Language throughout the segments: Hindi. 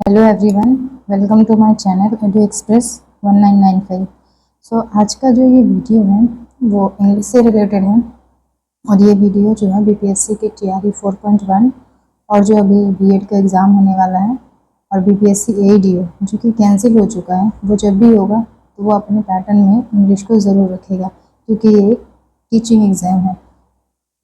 Hello everyone, welcome to my channel Edu Express 1995। आज का जो ये वीडियो है वो इंग्लिश से रिलेटेड है। और ये वीडियो जो है बीपीएससी के टीआरई 4.1 और जो अभी बीएड का एग्ज़ाम होने वाला है और बीपीएससी एडीओ जो कि कैंसिल हो चुका है, वो जब भी होगा तो वो अपने पैटर्न में इंग्लिश को ज़रूर रखेगा, क्योंकि ये एक टीचिंग एग्ज़ाम है।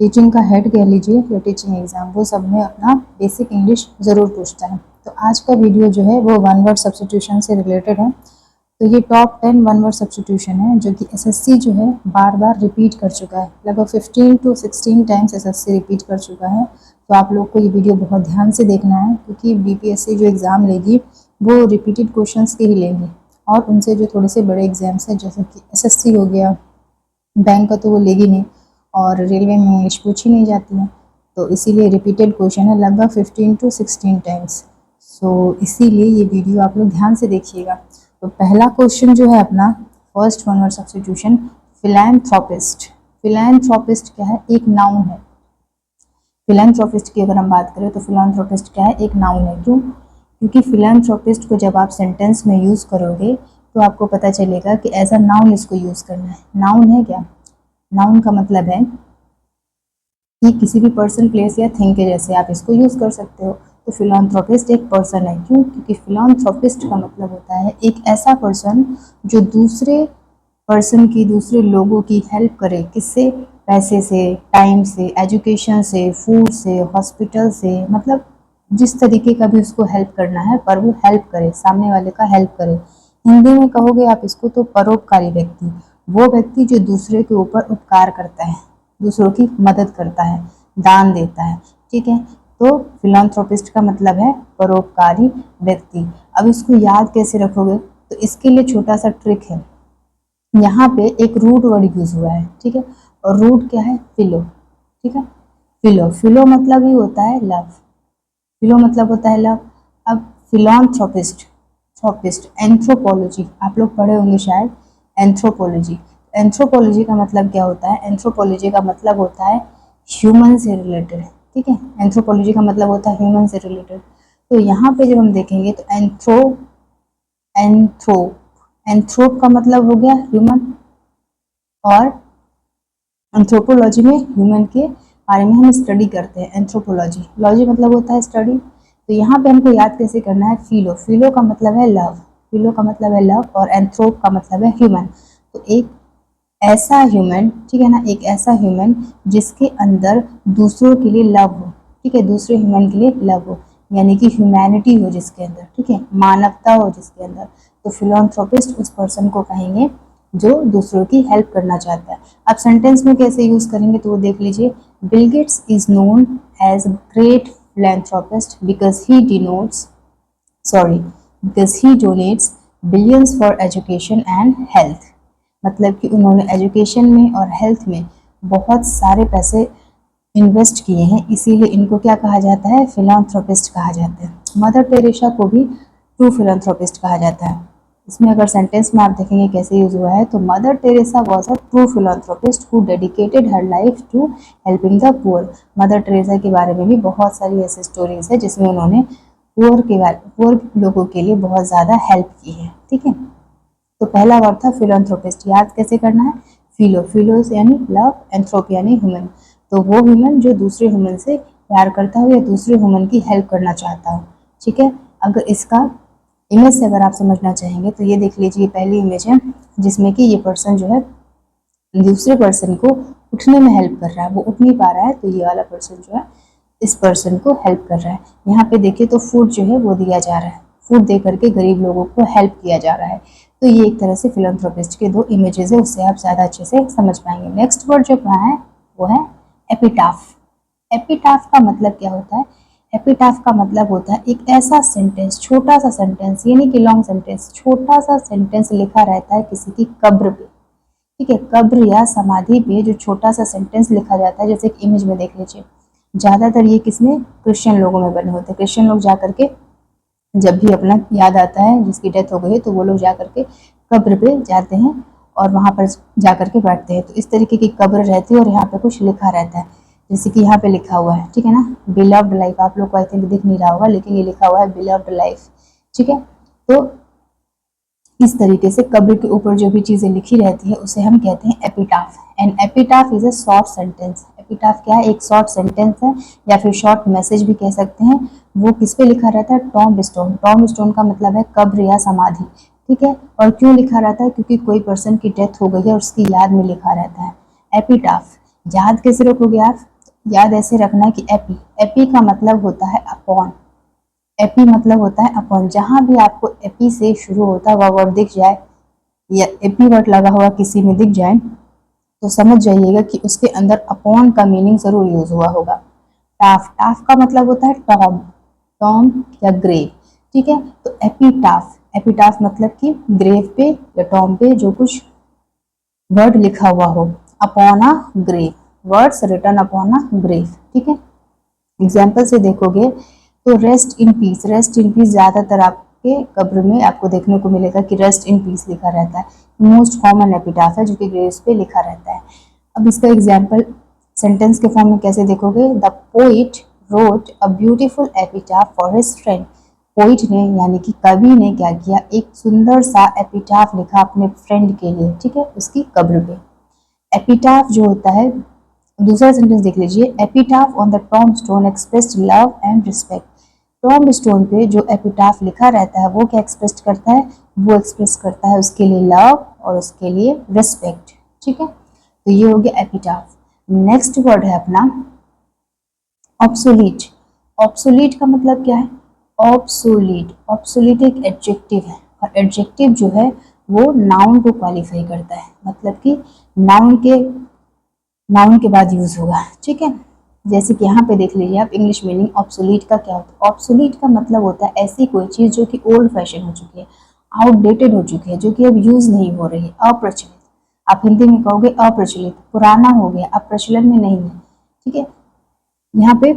टीचिंग का हेड कह लीजिए या टीचिंग एग्ज़ाम, वो सब में अपना बेसिक इंग्लिश ज़रूर पूछता है। तो आज का वीडियो जो है वो वन वर्ड सब्स्टिट्यूशन से रिलेटेड है। तो ये टॉप 10 वन वर्ड सब्स्टिट्यूशन है जो कि एसएससी जो है बार बार रिपीट कर चुका है। लगभग 15 to 16 टाइम्स एसएससी रिपीट कर चुका है। तो आप लोग को ये वीडियो बहुत ध्यान से देखना है, क्योंकि बीपीएससी जो एग्ज़ाम लेगी वो रिपीटेड क्वेश्चंस के ही लेंगी, और उनसे जो थोड़े से बड़े एग्जाम्स हैं जैसे कि एसएससी हो गया, बैंक का तो वो लेगी नहीं, और रेलवे में इंग्लिश पूछी नहीं जाती है। तो इसीलिए रिपीटेड क्वेश्चन है लगभग 15 to 16 टाइम्स। इसीलिए ये वीडियो आप लोग ध्यान से देखिएगा। तो पहला क्वेश्चन जो है अपना first one word substitution, philanthropist. Philanthropist क्या है? एक नाउन है। फिलैंथ्रोपिस्ट की अगर हम बात करें तो फिलैंथ्रोपिस्ट क्या है? एक नाउन है। क्यों? क्योंकि फिलैंथ्रोपिस्ट को जब आप सेंटेंस में यूज़ करोगे तो आपको पता चलेगा कि एज अ नाउन इसको यूज़ करना है। नाउन है क्या? नाउन का मतलब है कि किसी भी पर्सन, प्लेस या थिंग के जैसे आप इसको यूज़ कर सकते हो। तो फिलैंथ्रोपिस्ट एक पर्सन है। क्यों? क्योंकि फिलैंथ्रोपिस्ट का मतलब होता है एक ऐसा पर्सन जो दूसरे पर्सन की, दूसरे लोगों की हेल्प करे। किससे? पैसे से, टाइम से, एजुकेशन से, फूड से, हॉस्पिटल से, मतलब जिस तरीके का भी उसको हेल्प करना है, पर वो हेल्प करे, सामने वाले का हेल्प करे। हिंदी में कहोगे आप इसको तो परोपकारी व्यक्ति, वो व्यक्ति जो दूसरे के ऊपर उपकार करता है, दूसरों की मदद करता है, दान देता है। ठीक है, तो फिलैंथ्रोपिस्ट का मतलब है परोपकारी व्यक्ति। अब इसको याद कैसे रखोगे? तो इसके लिए छोटा सा ट्रिक है। यहाँ पे एक रूट वर्ड यूज हुआ है, ठीक है, और रूट क्या है? फिलो। ठीक है, फिलो, फिलो मतलब ही होता है लव। फिलो मतलब होता है लव। अब फिलैंथ्रोपिस्ट, थ्रोपिस्ट, एंथ्रोपोलॉजी आप लोग पढ़े होंगे शायद, एंथ्रोपोलॉजी। एंथ्रोपोलॉजी का मतलब क्या होता है? एंथ्रोपोलॉजी का मतलब होता है ह्यूमन से रिलेटेड। ठीक है, एंथ्रोपोलॉजी का मतलब होता है ह्यूमन से रिलेटेड। तो यहाँ पे जब हम देखेंगे तो एंथ्रोप एंथ्रोप का मतलब हो गया ह्यूमन, और एंथ्रोपोलॉजी में ह्यूमन के बारे में हम स्टडी करते हैं। एंथ्रोपोलॉजी, लॉजी मतलब होता है स्टडी। तो यहाँ पे हमको याद कैसे करना है? फिलो, फिलो का मतलब है लव, फिलो का मतलब है लव, और एंथ्रोप का मतलब है ह्यूमन। तो एक ऐसा ह्यूमन, ठीक है ना, एक ऐसा ह्यूमन जिसके अंदर दूसरों के लिए लव हो। ठीक है, दूसरे ह्यूमन के लिए लव हो, यानी कि ह्यूमैनिटी हो जिसके अंदर, ठीक है, मानवता हो जिसके अंदर। तो फिलैंथ्रोपिस्ट उस पर्सन को कहेंगे जो दूसरों की हेल्प करना चाहता है। अब सेंटेंस में कैसे यूज करेंगे तो वो देख लीजिए। Bill Gates is known as great philanthropist because he denotes sorry because he donates billions for education and health। मतलब कि उन्होंने एजुकेशन में और हेल्थ में बहुत सारे पैसे इन्वेस्ट किए हैं, इसीलिए इनको क्या कहा जाता है? फिलैंथ्रोपिस्ट कहा जाता है। मदर टेरेसा को भी ट्रू फिलैंथ्रोपिस्ट कहा जाता है। इसमें अगर सेंटेंस में आप देखेंगे कैसे यूज हुआ है, तो Mother Teresa was a true philanthropist who dedicated her life to helping the poor. Mother Teresa के बारे में भी बहुत सारी ऐसी स्टोरीज है जिसमें उन्होंने पुअर लोगों के लिए बहुत ज़्यादा हेल्प की है। ठीक है, तो पहला वर्ड था फिलैंथ्रोपिस्ट। याद कैसे करना है? फिलो, फिलो यानी लव, एंथ्रोप यानी ह्यूमन। तो वो ह्यूमन जो दूसरे ह्यूमन से प्यार करता हो या दूसरे ह्यूमन की हेल्प करना चाहता हो। ठीक है, अगर इसका इमेज से अगर आप समझना चाहेंगे तो ये देख लीजिए, पहली इमेज है जिसमें कि ये पर्सन जो है दूसरे पर्सन को उठने में हेल्प कर रहा है, वो उठ नहीं पा रहा है, तो ये वाला पर्सन जो है इस पर्सन को हेल्प कर रहा है। यहाँ पे देखिए तो फूड जो है वो दिया जा रहा है, फूड दे करके गरीब लोगों को हेल्प किया जा रहा है। तो ये एक तरह से फिलैंथ्रोपिस्ट के दो इमेजेस है, उससे आप ज़्यादा अच्छे से समझ पाएंगे। नेक्स्ट वर्ड जो है वो है एपिटाफ। एपिटाफ का मतलब क्या होता है? एपिटाफ का मतलब होता है एक ऐसा सेंटेंस, छोटा सा सेंटेंस, यानी कि लॉन्ग सेंटेंस, छोटा सा सेंटेंस लिखा रहता है किसी की कब्र पे। ठीक है, कब्र या समाधि पे जो छोटा सा सेंटेंस लिखा जाता है, जैसे एक इमेज में देख लीजिए। ज़्यादातर ये किसमें? क्रिश्चियन लोगों में बने होते हैं। क्रिश्चियन लोग जा करके जब भी अपना याद आता है जिसकी डेथ हो गई है, तो वो लोग जा करके कब्र पे जाते हैं और वहाँ पर जा करके बैठते हैं। तो इस तरीके की कब्र रहती है और यहाँ पे कुछ लिखा रहता है, जैसे कि यहाँ पे लिखा हुआ है, ठीक है ना, बिलव्ड लाइफ। आप लोग को आई थिंक दिख नहीं रहा होगा, लेकिन ये लिखा हुआ है बिलव्ड लाइफ, ठीक है। तो इस तरीके से कब्र के ऊपर जो भी चीजें लिखी रहती है उसे हम कहते हैं epitaph. And epitaph is a short sentence. Epitaph क्या है? एक शॉर्ट सेंटेंस है या फिर शॉर्ट मैसेज भी कह सकते हैं। वो किस पे लिखा रहता है? Tomb stone. टॉम्ब स्टोन का मतलब है कब्र या समाधि, ठीक है। और क्यों लिखा रहता है? क्योंकि कोई पर्सन की डेथ हो गई है और उसकी याद में लिखा रहता है एपिटाफ। याद कैसे रखोगे आप? याद ऐसे रखना है कि एपी, एपी का मतलब होता है अपॉन। एपी मतलब होता है अपॉन। जहां भी आपको एपी से शुरू होता हुआ वर्ड दिख जाए या एपी वर्ड लगा हुआ किसी में दिख जाए तो समझ जाइएगा कि उसके अंदर अपॉन का मीनिंग जरूर यूज हुआ होगा। टाफ, टाफ का मतलब होता है टॉम, टॉम या ग्रेव, ठीक है। तो एपिटाफ, एपिटाफ मतलब कि ग्रेव पे या टॉम पे जो कुछ वर्ड लिखा हुआ हो, upon a grave, words written upon a grave, ठीक है। एग्जाम्पल से देखोगे तो rest in peace, rest in peace ज्यादातर आपके कब्र में आपको देखने को मिलेगा कि रेस्ट इन पीस लिखा रहता है। मोस्ट कॉमन एपिटाफ है जो कि ग्रेव्स पे लिखा रहता है। अब इसका एग्जाम्पल सेंटेंस के फॉर्म में कैसे देखोगे? The poet wrote a beautiful epitaph for his friend. Poet ने यानी कि कवि ने क्या किया? एक सुंदर सा एपिटाफ लिखा अपने फ्रेंड के लिए, ठीक है, उसकी कब्र पे। एपिटाफ जो होता है, दूसरा सेंटेंस देख लीजिए, epitaph on the tomb stone expressed love and respect. Tomb stone पे जो एपिटाफ लिखा रहता है वो क्या एक्सप्रेस करता है? वो एक्सप्रेस करता है उसके लिए लव और उसके लिए रिस्पेक्ट, ठीक है। तो ये हो गया एपिटाफ। नेक्स्ट वर्ड है अपना ऑब्सोलीट। ऑब्सोलीट का मतलब क्या है? ऑब्सोलीट, ऑब्सोलीट एक एडजेक्टिव है और एडजेक्टिव जो है वो नाउन को क्वालिफाई करता है, मतलब कि नाउन के बाद यूज होगा, ठीक है। जैसे कि यहाँ पे देख लीजिए आप इंग्लिश मीनिंग ऑब्सोलीट का क्या होता है? ऑब्सोलीट का मतलब होता है ऐसी कोई चीज जो कि ओल्ड फैशन हो चुकी है, आउटडेटेड हो चुकी है, जो कि अब यूज नहीं हो रही है, अप्रचलित। आप हिंदी में कहोगे अप्रचलित, पुराना हो गया, अब प्रचलन में नहीं है, ठीक है। यहाँ पे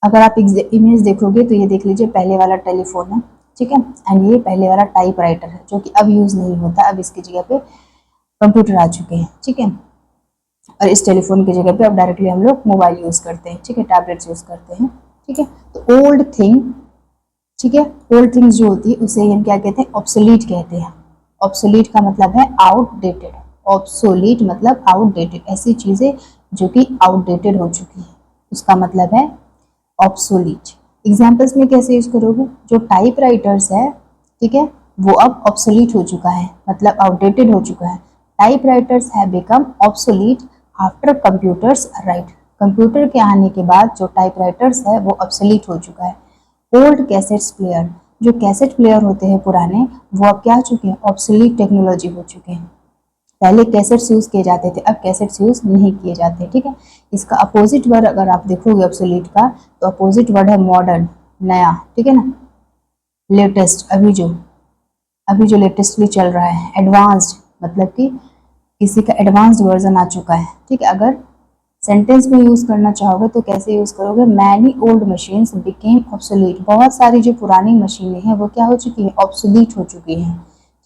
अगर आप इमेज देखोगे तो ये देख लीजिए पहले वाला टेलीफोन है, ठीक है, एंड ये पहले वाला टाइपराइटर है जो कि अब यूज नहीं होता, अब इसकी जगह पे कंप्यूटर आ चुके हैं, ठीक है। और इस टेलीफोन की जगह पे अब डायरेक्टली हम लोग मोबाइल यूज करते हैं, ठीक है, टैबलेट्स यूज करते हैं, ठीक है। तो ओल्ड थिंग, ठीक है, ओल्ड थिंग्स जो होती है उसे हम क्या कहते हैं? ऑब्सोलीट कहते हैं। ऑब्सोलीट का मतलब है आउटडेटेड। ऑब्सोलीट मतलब आउटडेटेड, ऐसी चीजें जो कि आउटडेटेड हो चुकी है, उसका मतलब है ऑब्सोलीट। एग्जाम्पल्स में कैसे यूज करोगे? जो टाइपराइटर्स है, ठीक है, वो अब ऑब्सोलीट हो चुका है, मतलब आउटडेटेड हो चुका है। Typewriters have become obsolete after computers arrived. Computer के आने के बाद जो टाइपराइटर्स है वो ऑब्सोलीट हो चुका है। ओल्ड कैसेट्स प्लेयर, जो कैसेट प्लेयर होते हैं पुराने, वो अब क्या हो चुके हैं? ऑब्सोलीट टेक्नोलॉजी हो चुके हैं। पहले कैसेट्स यूज किए जाते थे, अब कैसेट्स यूज नहीं किए जाते, ठीक है। इसका अपोजिट वर्ड अगर आप देखोगे ऑब्सोलीट का तो अपोजिट वर्ड है मॉडर्न, नया, ठीक है ना, लेटेस्ट, अभी जो लेटेस्टली चल रहा है। एडवांस्ड मतलब कि किसी का एडवांस्ड वर्जन आ चुका है, ठीक है। अगर सेंटेंस में यूज करना चाहोगे तो कैसे यूज करोगे? Many old machines became obsolete. बहुत सारी जो पुरानी मशीनें हैं वो क्या हो चुकी है? ऑब्सोलीट हो चुकी हैं,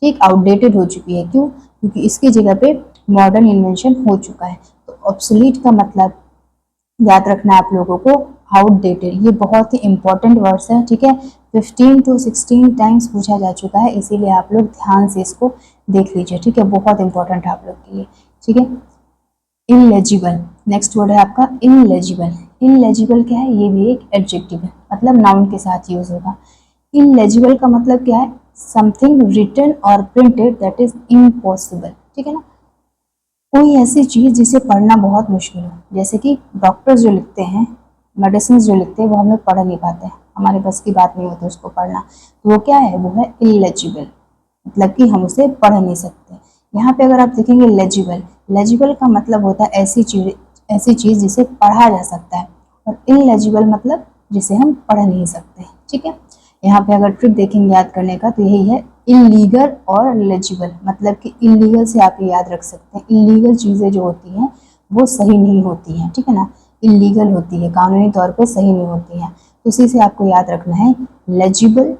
ठीक, आउटडेटेड हो चुकी है। क्यों? क्योंकि इसकी जगह पे मॉडर्न इन्वेंशन हो चुका है। तो ऑब्सोलीट का मतलब याद रखना है आप लोगों को, आउटडेटेड। ये बहुत ही इंपॉर्टेंट वर्ड्स है, ठीक है। 15 to 16 टाइम्स पूछा जा चुका है, इसीलिए आप लोग ध्यान से इसको देख लीजिए, ठीक है, बहुत इंपॉर्टेंट है आप लोग के लिए, ठीक है। इनलेजिबल, नेक्स्ट वर्ड है आपका इनलेजिबल। इनलेजिबल क्या है? ये भी एक एडजेक्टिव है, मतलब नाउन के साथ यूज होगा। इनलेजिबल का मतलब क्या है? समथिंग रिटन और प्रिंटेड दैट इज इम्पॉसिबल, ठीक है ना। कोई ऐसी चीज जिसे पढ़ना बहुत मुश्किल हो, जैसे कि डॉक्टर्स जो लिखते हैं, मेडिसिन जो लिखते हैं, वो हम लोग पढ़ नहीं पाते हैं, हमारे बस की बात नहीं होती उसको पढ़ना, तो वो क्या है? वो है इलेजिबल, मतलब कि हम उसे पढ़ नहीं सकते। यहाँ पे अगर आप देखेंगे लेजिबल, लेजिबल का मतलब होता है ऐसी चीज जिसे पढ़ा जा सकता है, और इनलेजिबल मतलब जिसे हम पढ़ नहीं सकते, ठीक है। यहाँ पे अगर ट्रिक देखेंगे याद करने का तो यही है, इलीगल और लेजिबल, मतलब कि इलीगल से आप याद रख सकते हैं, इलीगल चीजें जो होती हैं वो सही नहीं होती हैं, ठीक है ना, इलीगल होती है, कानूनी तौर पे सही नहीं होती हैं, उसी से आपको याद रखना है। लेजिबल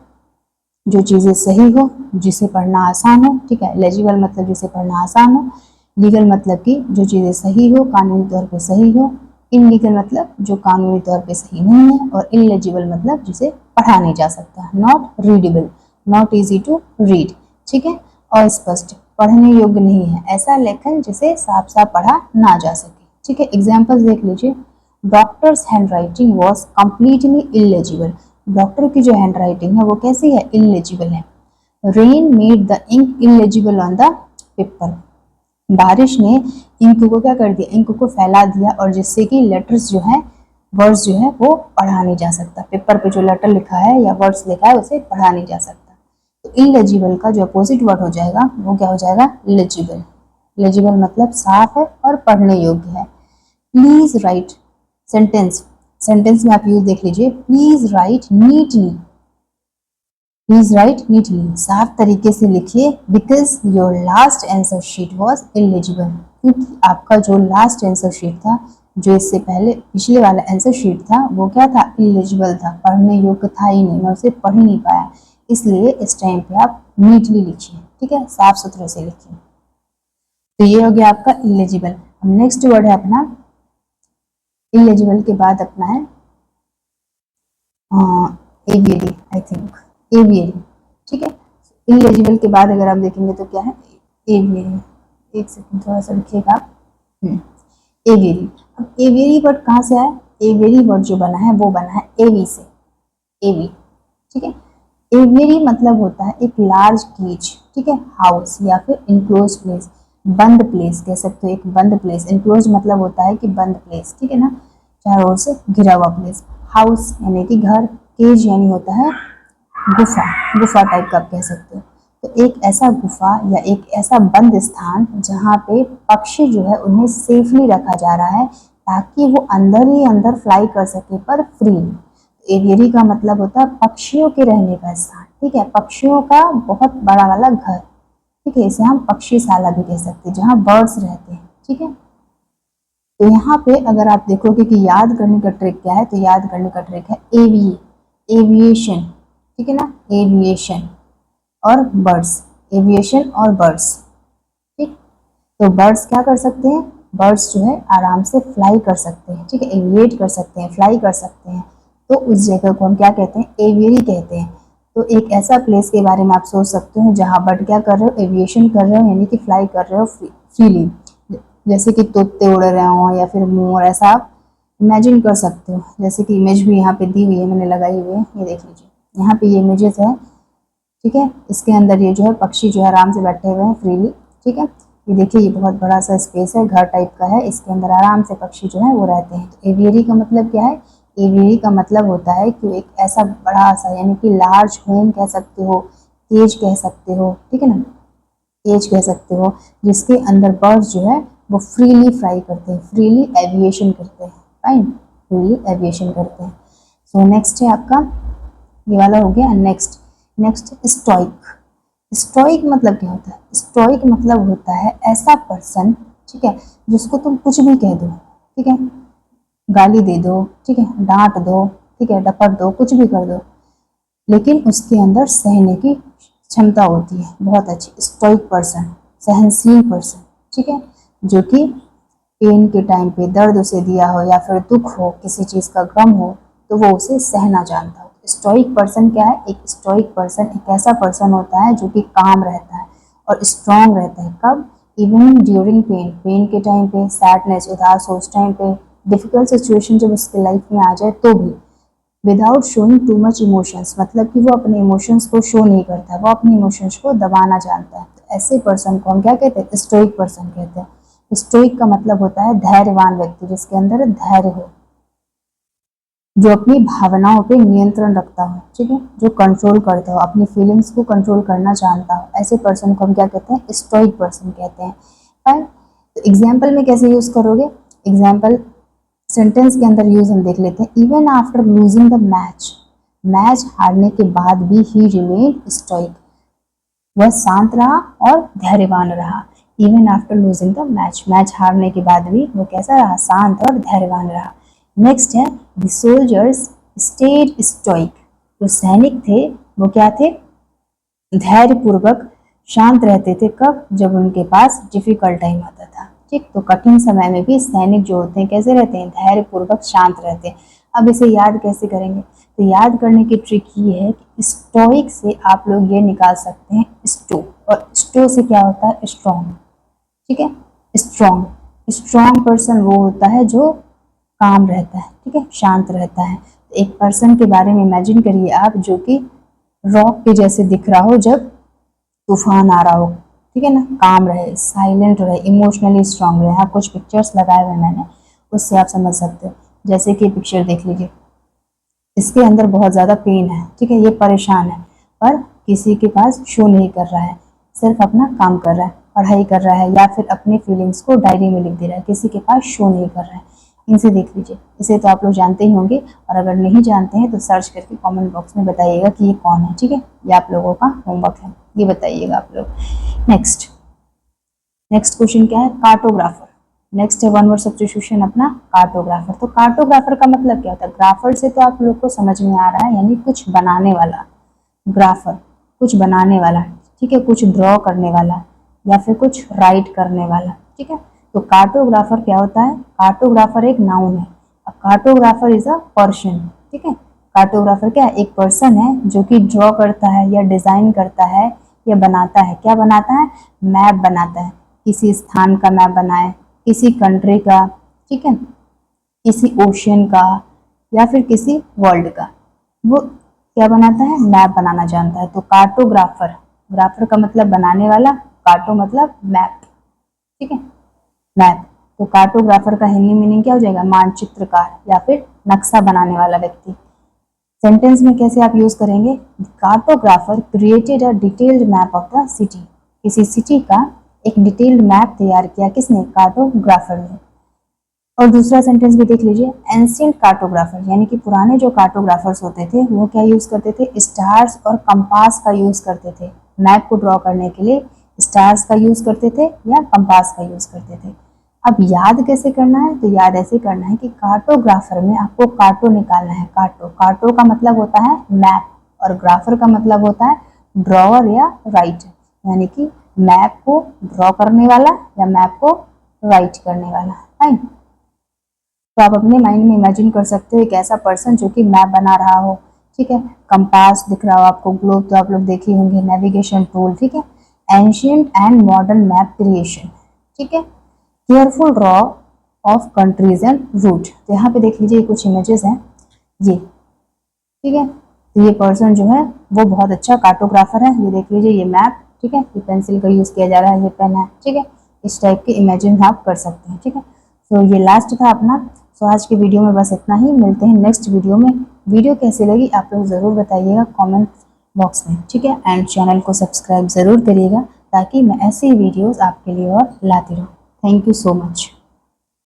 जो चीजें सही हो, जिसे पढ़ना आसान हो, ठीक है, लेजिबल मतलब जिसे पढ़ना आसान हो, लीगल मतलब कि जो चीजें सही हो, कानूनी तौर पे सही हो, इनलीगल मतलब जो कानूनी तौर पे सही नहीं है, और इनएलिजिबल मतलब जिसे पढ़ा नहीं जा सकता, not readable, not easy to read, ठीक है। अस्पष्ट, पढ़ने योग्य नहीं है, ऐसा लेखन जिसे साफ साफ पढ़ा ना जा सके, ठीक है। एग्जाम्पल्स देख लीजिए, doctors hand writing was completely illegible, doctor की जो हैंड राइटिंग है वो कैसी है, इलेजिबल है। Rain made the ink illegible on the paper, बारिश ने इंक को क्या कर दिया, इंक को फैला दिया, और जिससे कि लेटर्स जो है, वर्ड्स जो है वो पढ़ा नहीं जा सकता, पेपर पे जो लेटर लिखा है या वर्ड्स लिखा है उसे पढ़ा नहीं जा सकता। तो इलेजिबल का जो अपोजिट वर्ड हो जाएगा वो क्या हो जाएगा, लेजिबल। लेजिबल मतलब साफ है और पढ़ने योग्य है। प्लीज राइट, सेंटेंस, सेंटेंस में आप यूज देख लीजिए, please right neatly, please right neatly, साफ तरीके से लिखिए, because your last answer sheet was eligible, क्योंकि आपका जो लास्ट आंसर शीट था, जो इससे पहले पिछले वाला आंसर शीट था, वो क्या था, इलिजिबल था, पढ़ने योग्य था ही नहीं, मैं उसे पढ़ ही नहीं पाया, इसलिए इस टाइम पे आप नीटली लिखिए, ठीक है, साफ सुथरे से लिखिए। तो ये हो गया आपका इलिजिबल। नेक्स्ट वर्ड है अपना, इलिजिबल के बाद अपना है एवियरी, आई थिंक एवियरी, ठीक है। इलिजिबल के बाद अगर आप देखेंगे तो क्या है, एवियरी, एक सेकंड थोड़ा सा लिखिएगा आप, एवियरी। अब एवियरी वर्ड कहाँ से आया, एवियरी वर्ड जो बना है वो बना है एवी से, एवी, ठीक है। एवियरी मतलब होता है एक लार्ज केज, ठीक है, हाउस या फिर इनक्लोज प्लेस, बंद प्लेस कह सकते हो, एक बंद प्लेस, इनक्लोज मतलब होता है कि बंद प्लेस, ठीक है ना, चारों ओर से घिरा हुआ प्लेस, हाउस यानी कि घर, केज यानी होता है गुफा, गुफा टाइप का आप कह सकते हो। तो एक ऐसा गुफा या एक ऐसा बंद स्थान जहाँ पे पक्षी जो है उन्हें सेफली रखा जा रहा है ताकि वो अंदर ही अंदर फ्लाई कर सके पर फ्री। एवियरी का मतलब होता है पक्षियों के रहने का स्थान, ठीक है, पक्षियों का बहुत बड़ा वाला घर, ठीक है, इसे हम पक्षीशाला भी कह सकते हैं जहाँ बर्ड्स रहते हैं, ठीक है। तो यहाँ पे अगर आप देखोगे कि याद करने का ट्रिक क्या है, तो याद करने का ट्रिक है एविएशन, ठीक है ना, एविएशन और बर्ड्स, एविएशन और बर्ड्स, ठीक। तो बर्ड्स क्या कर सकते हैं, बर्ड्स जो है आराम से फ्लाई कर सकते हैं, ठीक है, एविएट कर सकते हैं, फ्लाई कर सकते हैं, तो उस जगह को हम क्या कहते हैं, एवियरी कहते हैं। तो एक ऐसा प्लेस के बारे में आप सोच सकते हो जहाँ बर्ड क्या कर रहे हो, एविएशन कर रहे हो, यानी कि फ्लाई कर रहे हो फ्रीली, जैसे कि तोते उड़ रहे हो या फिर मोर, ऐसा आप इमेजिन कर सकते हो। जैसे कि इमेज भी यहाँ पे दी हुई है, मैंने लगाई हुई है, ये देख लीजिए, यहाँ पे ये इमेजेस है, ठीक है, इसके अंदर ये जो है पक्षी जो है आराम से बैठे हुए हैं फ्रीली, ठीक है। ये देखिए ये बहुत बड़ा सा स्पेस है, घर टाइप का है, इसके अंदर आराम से पक्षी जो है वो रहते हैं। तो एवियरी का मतलब क्या है, एवियरी का मतलब होता है कि एक ऐसा बड़ा सा यानी कि लार्ज होम कह सकते हो, केज कह सकते हो, ठीक है ना, केज कह सकते हो, जिसके अंदर बर्ड्स जो है वो फ्रीली फ्लाई करते हैं, फ्रीली एविएशन करते हैं, फाइन, फ्रीली एविएशन करते हैं। सो नेक्स्ट है आपका, ये वाला हो गया। Next stoic. स्टोइक मतलब क्या होता है, स्टोइक मतलब होता है ऐसा पर्सन, ठीक है, जिसको तुम कुछ भी कह दो, ठीक है, गाली दे दो, ठीक है, डांट दो, ठीक है, डपट दो, कुछ भी कर दो, लेकिन उसके अंदर सहने की क्षमता होती है बहुत अच्छी, स्टोइक पर्सन, सहनशील पर्सन, ठीक है, जो कि पेन के टाइम पे दर्द उसे दिया हो या फिर दुख हो, किसी चीज़ का गम हो, तो वो उसे सहना जानता हो। स्टोइक पर्सन क्या है, एक स्टोइक पर्सन एक ऐसा पर्सन होता है जो कि काम रहता है और स्ट्रांग रहता है, कब, इवन ड्यूरिंग पेन, पेन के टाइम पे, सैडनेस, उदास हो उस टाइम पे, डिफिकल्ट सिचुएशन जब उसके लाइफ में आ जाए तो भी, without showing too much emotions, मतलब कि वो अपने इमोशंस को शो नहीं करता, वो अपने इमोशंस को दबाना जानता है। तो ऐसे पर्सन को हम क्या कहते हैं, स्टोइक पर्सन कहते हैं। स्टोइक का मतलब होता है धैर्यवान व्यक्ति, जिसके अंदर धैर्य हो, जो अपनी भावनाओं पे नियंत्रण रखता हो, ठीक है, जो कंट्रोल करता हो, अपनी फीलिंग्स को कंट्रोल करना जानता हो, ऐसे पर्सन को हम क्या कहते हैं, स्टोइक पर्सन कहते हैं। फाइन। तो एग्जाम्पल में कैसे यूज करोगे, एग्जाम्पल सेंटेंस के अंदर यूज हम देख लेते हैं। Even after losing the match, match हारने के बाद भी ही रिमेन स्टोइक, वह शांत रहा और धैर्यवान रहा। Even after losing the match, match हारने के बाद भी वो कैसा रहा, शांत और धैर्यवान रहा। नेक्स्ट है द सोल्जर्स स्टेड स्टोइक, जो सैनिक थे वो क्या थे, धैर्यपूर्वक शांत रहते थे, कब, जब उनके पास डिफिकल्ट टाइम आता था, ठीक। तो कठिन समय में भी सैनिक जो होते हैं कैसे रहते हैं, धैर्य पूर्वक शांत रहते हैं। अब इसे याद कैसे करेंगे, तो याद करने की ट्रिक ये है कि स्टोइक से आप लोग ये निकाल सकते हैं स्टो, और स्टो से क्या होता है, स्ट्रॉन्ग। ठीक है, स्ट्रॉन्ग, स्ट्रॉन्ग पर्सन वो होता है जो काम रहता है, ठीक है, शांत रहता है। एक पर्सन के बारे में इमेजिन करिए आप, जो कि रॉक के जैसे दिख रहा हो जब तूफान आ रहा हो, ठीक है ना, काम रहे, साइलेंट रहे, इमोशनली स्ट्रांग रहे। हाँ, कुछ पिक्चर्स लगाए हुए मैंने, उससे आप समझ सकते हो। जैसे कि पिक्चर देख लीजिए, इसके अंदर बहुत ज़्यादा पेन है, ठीक है, ये परेशान है, पर किसी के पास शो नहीं कर रहा है, सिर्फ अपना काम कर रहा है, पढ़ाई कर रहा है, या फिर अपनी फीलिंग्स को डायरी में लिख दे रहा है, किसी के पास शो नहीं कर रहा है। इनसे देख लीजिए, इसे तो आप लोग जानते ही होंगे, और अगर नहीं जानते हैं तो सर्च करके कमेंट बॉक्स में बताइएगा कि ये कौन है, ठीक है। ये आप लोगों का होमवर्क है, ये बताइएगा आप लोग। नेक्स्ट क्वेश्चन क्या है, कार्टोग्राफर। नेक्स्ट है वन वर्ड सब्स्टिट्यूशन अपना, कार्टोग्राफर। तो कार्टोग्राफर का मतलब क्या होता है, ग्राफर से तो आप लोग को समझ में आ रहा है, यानी कुछ बनाने वाला। ग्राफर कुछ बनाने वाला, ठीक है, कुछ ड्रॉ करने वाला, या फिर कुछ राइट करने वाला, ठीक है। तो कार्टोग्राफर क्या होता है, कार्टोग्राफर एक नाउन है, कार्टोग्राफर इज अ पर्सन, ठीक है। कार्टोग्राफर क्या है, एक पर्सन है जो कि ड्रॉ करता है या डिजाइन करता है या बनाता है। क्या बनाता है, मैप बनाता है, किसी स्थान का मैप बनाए, किसी कंट्री का, ठीक है, किसी ओशियन का, या फिर किसी वर्ल्ड का, वो क्या बनाता है, मैप बनाना जानता है। तो कार्टोग्राफर, ग्राफर का मतलब बनाने वाला, कार्टो मतलब मैप, ठीक है, मैप। तो कार्टोग्राफर का हिंदी मीनिंग क्या हो जाएगा, मानचित्रकार या फिर नक्शा बनाने वाला व्यक्ति। सेंटेंस में कैसे आप यूज करेंगे, cartographer created a detailed map of the city. किसी सिटी का एक डिटेल्ड मैप तैयार किया, किसने, कार्टोग्राफर ने। और दूसरा सेंटेंस भी देख लीजिए, एंशिएंट कार्टोग्राफर, यानी कि पुराने जो कार्टोग्राफर्स होते थे वो क्या यूज करते थे, स्टार्स और कंपास का यूज करते थे। मैप को ड्रॉ करने के लिए स्टार्स का यूज करते थे या कंपास का यूज करते थे। अब याद कैसे करना है, तो याद ऐसे करना है कि कार्टोग्राफर में आपको कार्टो निकालना है। कार्टो का मतलब होता है मैप, और ग्राफर का मतलब होता है ड्रॉवर या राइटर, यानी कि मैप को ड्रॉ करने वाला या मैप को राइट करने वाला, राइट। तो आप अपने माइंड में इमेजिन कर सकते हो एक ऐसा पर्सन जो कि मैप बना रहा हो, ठीक है, कंपास दिख रहा हो आपको, ग्लोब तो आप लोग देखे होंगे, नेविगेशन टूल, ठीक है, ancient and modern map creation, ठीक है, careful draw of countries and route. तो यहाँ पे देख लीजिए कुछ इमेजेस हैं ये, ठीक है। तो ये पर्सन जो है वो बहुत अच्छा कार्टोग्राफर है, ये देख लीजिए, ये मैप, ठीक है, ये पेंसिल का यूज किया जा रहा है, ये पेन है, ठीक है, इस टाइप के इमेजिन आप कर सकते हैं, ठीक है। तो ये लास्ट था अपना। सो आज की वीडियो में बस इतना ही, मिलते हैं नेक्स्ट वीडियो में। वीडियो कैसी लगी आप लोग ज़रूर बताइएगा कमेंट बॉक्स में, ठीक है, एंड चैनल को सब्सक्राइब ज़रूर करिएगा ताकि मैं ऐसी वीडियोस आपके लिए और लाती रहूँ। Thank you so much.